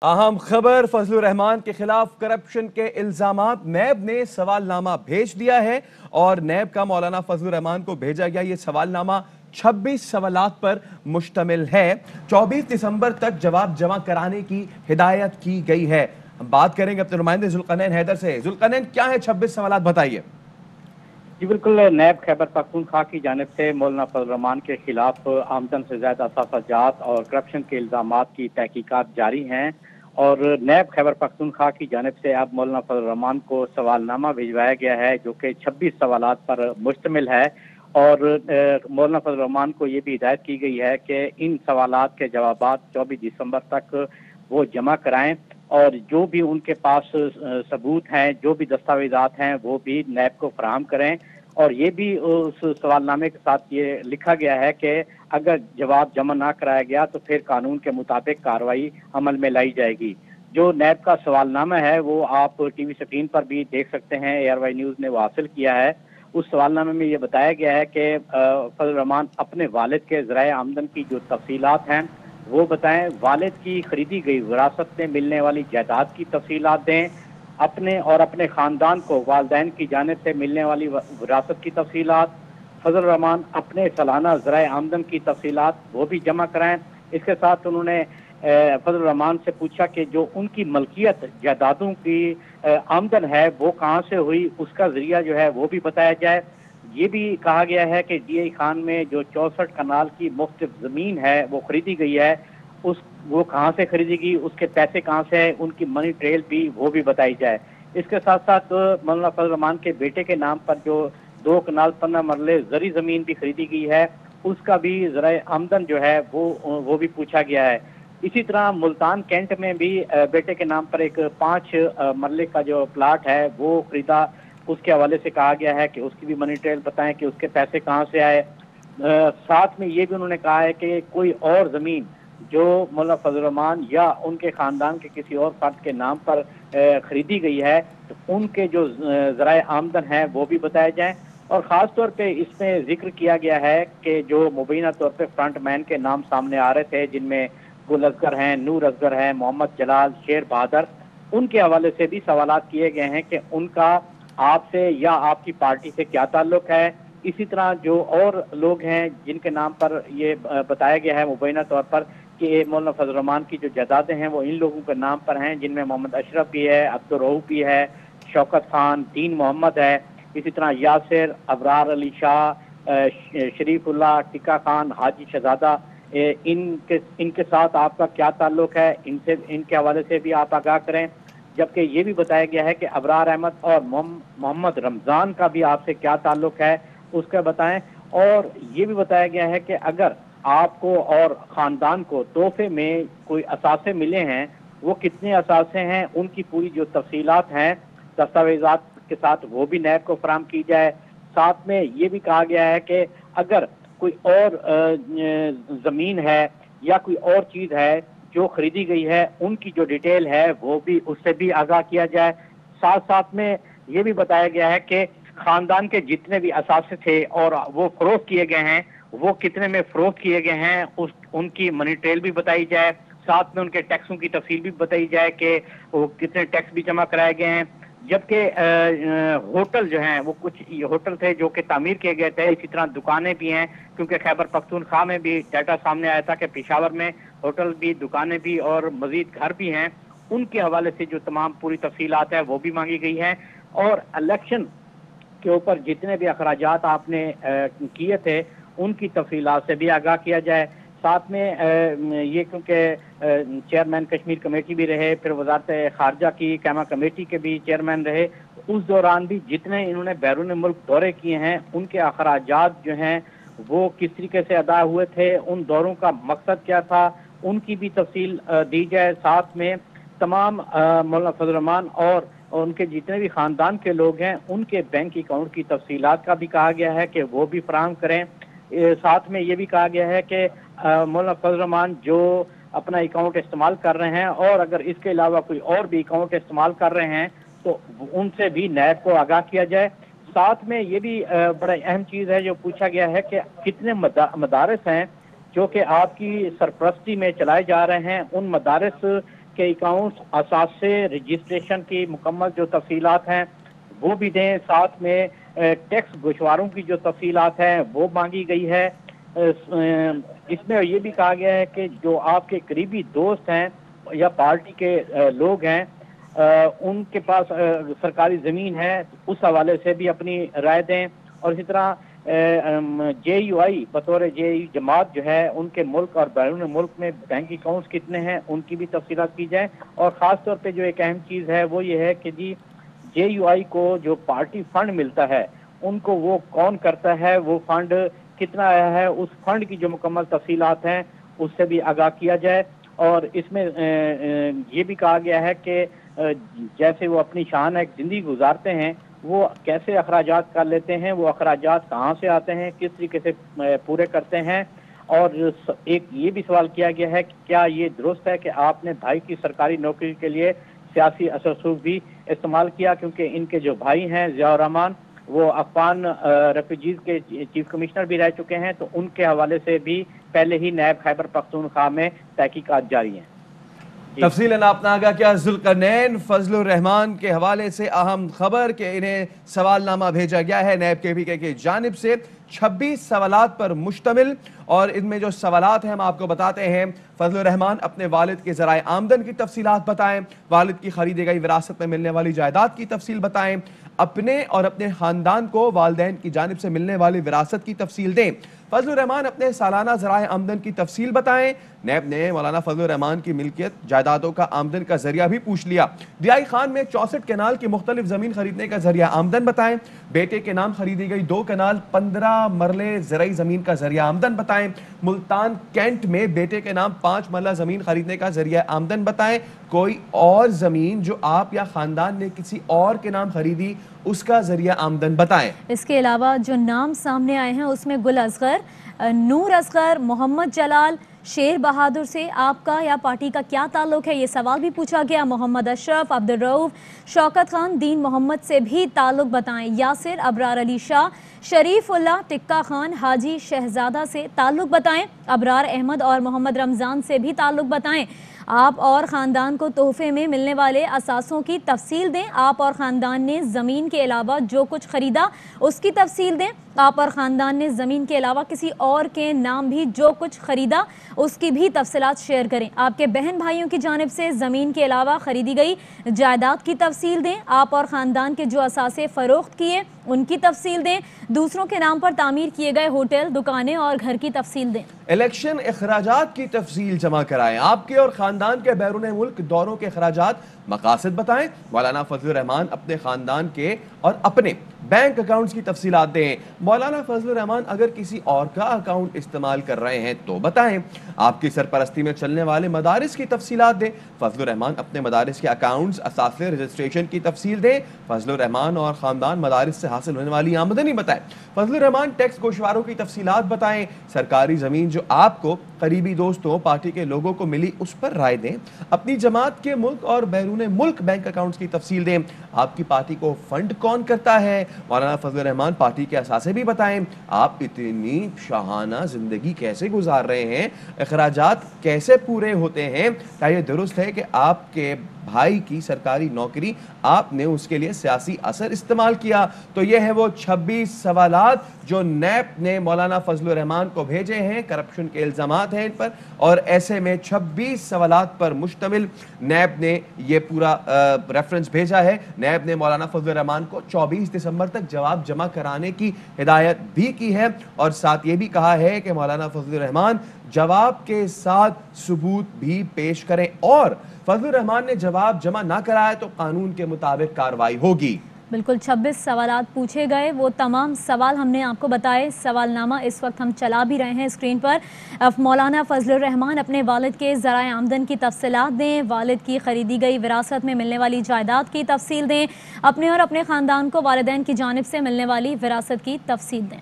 अहम खबर, फजलुर रहमान के खिलाफ करप्शन के इल्जामात। नैब ने सवालनामा भेज दिया है और नैब का मौलाना फजलुर रहमान को भेजा गया ये सवालनामा 26 सवालात पर मुश्तमिल है। 24 दिसंबर तक जवाब जमा कराने की हिदायत की गई है। हम बात करेंगे अपने नुमाइंदे जुल्करनैन हैदर से। जुल्करनैन, क्या है 26 सवालात, बताइए। जी बिल्कुल, नैब खैबर पख्तूनख्वा की जानिब से मौलाना फजल रहमान के खिलाफ आमदन से ज्यादा असाफाजात और करप्शन के इल्जामात की तहकीकात जारी हैं। और नैब खैबर पख्तूनख्वा की जानिब से अब मौलाना फजल रहमान को सवालनामा भिजवाया गया है जो कि 26 सवालात पर मुश्तमिल है। और मौलाना फजल रहमान को ये भी हिदायत की गई है कि इन सवालात के जवाबात 24 दिसंबर तक वो जमा कराएं और जो भी उनके पास सबूत हैं, जो भी दस्तावेजात हैं, वो भी नैब को फराहम करें। और ये भी उस सवालनामे के साथ ये लिखा गया है कि अगर जवाब जमा ना कराया गया तो फिर कानून के मुताबिक कार्रवाई अमल में लाई जाएगी। जो नैब का सवालनामा है वो आप टीवी स्क्रीन पर भी देख सकते हैं, ARY न्यूज़ ने वो हासिल किया है। उस सवालनामे में ये बताया गया है कि फजल रहमान अपने वालिद के ज़राए आमदन की जो तफसीलात हैं वो बताएं, वालिद की खरीदी गई विरासत में मिलने वाली जायदाद की तफसीलात दें, अपने और अपने ख़ानदान को वालिदैन की जानिब से मिलने वाली विरासत की तफसीलात, फजल रहमान अपने सालाना ज़राए आमदन की तफसीलात वो भी जमा कराएं। इसके साथ उन्होंने फजल रहमान से पूछा कि जो उनकी मलकियत जायदादों की आमदन है वो कहाँ से हुई, उसका ज़रिया जो है वो भी बताया जाए। ये भी कहा गया है कि DI खान में जो 64 कनाल की मुफ्त ज़मीन है वो खरीदी गई है, वो कहाँ से खरीदी गई, उसके पैसे कहाँ से है, उनकी मनी ट्रेल भी वो भी बताई जाए। इसके साथ साथ मौलाना फजल रहमान के बेटे के नाम पर जो 2 कनाल 15 मरले ज़री ज़मीन भी खरीदी गई है, उसका भी ज़राए आमदन जो है वो भी पूछा गया है। इसी तरह मुल्तान कैंट में भी बेटे के नाम पर एक 5 मरले का जो प्लाट है वो खरीदा, उसके हवाले से कहा गया है कि उसकी भी मनी ट्रेल बताएं कि उसके पैसे कहाँ से आए। साथ में ये भी उन्होंने कहा है कि कोई और ज़मीन जो मौलाना फजल रहमान या उनके ख़ानदान के किसी और फर्द के नाम पर खरीदी गई है तो उनके जो ज़राए आमदन है वो भी बताए जाएं। और ख़ास तौर पे इसमें जिक्र किया गया है कि जो मुबैना तौर पे फ्रंट मैन के नाम सामने आ रहे थे, जिनमें गुल असगर हैं, नूर असगर हैं, मोहम्मद जलाल, शेर बहादुर, उनके हवाले से भी सवालात किए गए हैं कि उनका आपसे या आपकी पार्टी से क्या ताल्लुक है। इसी तरह जो और लोग हैं जिनके नाम पर ये बताया गया है मुबैना तौर पर कि मौलाना फजल रहमान की जो जायदादें हैं वो इन लोगों के नाम पर हैं, जिनमें मोहम्मद अशरफ भी है, अब्दुल रऊफ भी है, शौकत खान, दीन मोहम्मद है, इसी तरह यासिर, अबरार अली शाह, शरीफुल्लाह, टिक्का खान, हाजी शहजादा, इनके साथ आपका क्या ताल्लुक है, इनके हवाले से भी आप आगाह करें। जबकि ये भी बताया गया है कि अबरार अहमद और मोहम्मद रमज़ान का भी आपसे क्या ताल्लुक है उसका बताएं। और ये भी बताया गया है कि अगर आपको और ख़ानदान को तोहफे में कोई असासे मिले हैं, वो कितने असासे हैं, उनकी पूरी जो तफसीलात हैं दस्तावेजात के साथ वो भी नैब को फराहम की जाए। साथ में ये भी कहा गया है कि अगर कोई और ज़मीन है या कोई और चीज़ है जो खरीदी गई है, उनकी जो डिटेल है वो भी उससे भी आगाह किया जाए। साथ साथ में ये भी बताया गया है कि खानदान के जितने भी असासे थे और वो फरोख्त किए गए हैं, वो कितने में फरोख्त किए गए हैं, उनकी मनी ट्रेल भी बताई जाए। साथ में उनके टैक्सों की तफसील भी बताई जाए कि वो कितने टैक्स भी जमा कराए गए हैं। जबकि होटल जो हैं वो कुछ होटल थे जो कि तामीर किए गए थे, इसी तरह दुकानें भी हैं, क्योंकि खैबर पख्तूनख्वा में भी डाटा सामने आया था कि पेशावर में होटल भी, दुकानें भी और मजीद घर भी हैं। उनके हवाले से जो तमाम पूरी तफसीलात है वो भी मांगी गई है। और इलेक्शन के ऊपर जितने भी अखराजात आपने किए थे उनकी तफसीलात से भी आगाह किया जाए। साथ में ये क्योंकि चेयरमैन कश्मीर कमेटी भी रहे, फिर वजारत खारजा की कैमा कमेटी के भी चेयरमैन रहे, उस दौरान भी जितने इन्होंने बैरून मुल्क दौरे किए हैं उनके अखराजात जो हैं वो किस तरीके से अदा हुए थे, उन दौरों का मकसद क्या था, उनकी भी तफसील दी जाए। साथ में तमाम मौलाना फजल रहमान और उनके जितने भी ख़ानदान के लोग हैं उनके बैंक अकाउंट की तफसीलात का भी कहा गया है कि वो भी फराहम करें। साथ में ये भी कहा गया है कि मौलाना फजल रहमान जो अपना अकाउंट इस्तेमाल कर रहे हैं और अगर इसके अलावा कोई और भी अकाउंट इस्तेमाल कर रहे हैं तो उनसे भी नैब को आगाह किया जाए। साथ में ये भी बड़ा अहम चीज़ है जो पूछा गया है कि कितने मदारस हैं जो कि आपकी सरपरस्ती में चलाए जा रहे हैं, उन मदारस के अकाउंट्स, असासे, रजिस्ट्रेशन की मुकम्मल जो तफसीलात हैं वो भी दें। साथ में टैक्स गोशवारों की जो तफसीलात हैं वो मांगी गई है। इसमें ये भी कहा गया है कि जो आपके करीबी दोस्त हैं या पार्टी के लोग हैं, उनके पास सरकारी ज़मीन है, उस हवाले से भी अपनी राय दें। और इसी तरह JUI बतौर JUI जमात जो है उनके मुल्क और बैरून मुल्क में बैंक अकाउंट्स कितने हैं उनकी भी तफसीलात की जाए। और ख़ास तौर पे जो एक अहम चीज़ है वो ये है कि जी JUI को जो पार्टी फंड मिलता है उनको वो कौन करता है, वो फंड कितना आया है, उस फंड की जो मुकम्मल तफसीलात हैं उससे भी आगाह किया जाए। और इसमें ये भी कहा गया है कि जैसे वो अपनी शाहाना एक ज़िंदगी गुजारते हैं वो कैसे अखराजात कर लेते हैं, वो अखराजात कहाँ से आते हैं, किस तरीके से पूरे करते हैं। और एक ये भी सवाल किया गया है कि क्या ये दुरुस्त है कि आपने भाई की सरकारी नौकरी के लिए सियासी असरसूख भी इस्तेमाल किया, क्योंकि इनके जो भाई हैं ज़ियाउर रहमान वो अफगान रेफ्यूजीज के चीफ कमिश्नर भी रह चुके हैं, तो उनके हवाले से भी पहले ही नैब खैबर पख्तूनख्वा में तहकीकात जारी हैं। तफसीलन आपने आगाह किया। जुल्करनैन फजलुर रहमान के हवाले से अहम खबर कि इन्हें सवालनामा भेजा गया है नैब KPK की जानिब से 26 सवालात पर मुश्तमिल। और इनमें जो सवालात हैं हम आपको बताते हैं। फजलुर रहमान अपने वालिद के ज़राए आमदन की तफसीलात बताएं, वालिद की खरीदी गई विरासत में मिलने वाली जायदाद की तफसील बताएं, अपने और अपने ख़ानदान को वालिदैन की जानिब से मिलने वाली विरासत की तफसील दें। फजलुर रहमान अपने सालाना ज़राए आमदन की तफसील बताएं। नैब ने मौलाना फजलुर रहमान की मिल्कियत जायदादों का आमदन का जरिया भी पूछ लिया। DI खान में 64 कनाल की मुख्तलिफ ज़मीन खरीदने का जरिया आमदन बताएं। बेटे के नाम खरीदी गई 2 कनाल 15 मरले ज़रई ज़मीन का जरिया आमदन बताएं। मुल्तान कैंट में बेटे के नाम 5 मरला ज़मीन खरीदने का जरिया आमदन बताएं। कोई और ज़मीन जो आप या ख़ानदान ने किसी और के नाम खरीदी उसका जरिया आमदन बताएं। इसके अलावा जो नाम सामने आए हैं उसमें गुल असगर, नूर असगर, मोहम्मद जलाल, शेर बहादुर से आपका या पार्टी का क्या ताल्लुक है, ये सवाल भी पूछा गया। मोहम्मद अशरफ, अब्दुल रऊफ, शौकत खान, दीन मोहम्मद से भी ताल्लुक बताएं। यासिर, अबरार अली शाह, शरीफ उल्लाह, टिक्का खान, हाजी शहजादा से ताल्लुक बताएं। अबरार अहमद और मोहम्मद रमज़ान से भी ताल्लुक बताएं। आप और ख़ानदान को तोहफे में मिलने वाले असासों की तफसील दें। आप और ख़ानदान ने ज़मीन के अलावा जो कुछ ख़रीदा उसकी तफसील दें। आप और ख़ानदान ने ज़मीन के अलावा किसी और के नाम भी जो कुछ ख़रीदा उसकी भी तफसीलात शेयर करें। आपके बहन भाइयों की जानिब से ज़मीन के अलावा ख़रीदी गई जायदाद की तफसील दें। आप और ख़ानदान के जो असासे फ़रोख्त किए उनकी तफसील दें। दूसरों के नाम पर तामीर किए गए होटल, दुकानें और घर की तफसील दें। इलेक्शन अखराजात की तफसील जमा कराएं। आपके और ख़ानदान के बैरून मुल्क दौरों के अखराजात मकासद बताएं। मौलाना फजलुर रहमान अपने ख़ानदान के और अपने बैंक अकाउंट्स की तफसीलात दें। मौलाना फजलुर रहमान अगर किसी और का अकाउंट इस्तेमाल कर रहे हैं तो बताएं। आपकी सरपरस्ती में चलने वाले मदारिस की तफसीलात दें। फजलुर रहमान अपने मदारिस के अकाउंट्स, असासे, रजिस्ट्रेशन की तफसील दें। फजलुर रहमान और ख़ानदान मदारिस से हासिल होने वाली आमदनी बताएं। फजलुर रहमान टैक्स गोशवारों की तफसीलात बताएं। सरकारी ज़मीन जो आपको करीबी दोस्तों पार्टी के लोगों को मिली उस पर राय दें। अपनी जमात के मुल्क और बैरून मुल्क बैंक अकाउंट्स की तफसील दें। आपकी पार्टी को फंड कौन करता है। मौलाना फजलुर रहमान पार्टी के असासे भी बताएं। आप इतनी शाहाना जिंदगी कैसे गुजार रहे हैं, अखराजात कैसे पूरे होते हैं। क्या ये दुरुस्त है कि आपके भाई की सरकारी नौकरी आपने उसके लिए सियासी असर इस्तेमाल किया। तो ये है वो 26 सवालात जो नैब ने मौलाना फजलुर रहमान को भेजे हैं। करप्शन के इल्जामात हैं इन पर और ऐसे में 26 सवालात पर मुश्तमिल नैब ने ये पूरा रेफरेंस भेजा है। नैब ने मौलाना फजलुर रहमान को 24 दिसंबर तक जवाब जमा कराने की हिदायत भी की है और साथ ये भी कहा है कि मौलाना फजलुर रहमान जवाब के साथ सबूत भी पेश करें और फजलुर रहमान ने जवाब जमा ना कराया तो कानून के मुताबिक कार्रवाई होगी। बिल्कुल 26 सवालात पूछे गए, वो तमाम सवाल हमने आपको बताए। सवालनामा इस वक्त हम चला भी रहे हैं स्क्रीन पर। मौलाना फजलुर रहमान अपने वालिद के ज़राए आमदन की तफसीलात दें। वालिद की ख़रीदी गई विरासत में मिलने वाली जायदाद की तफसील दें। अपने और अपने ख़ानदान को वालिदैन की जानिब से मिलने वाली विरासत की तफसील दें।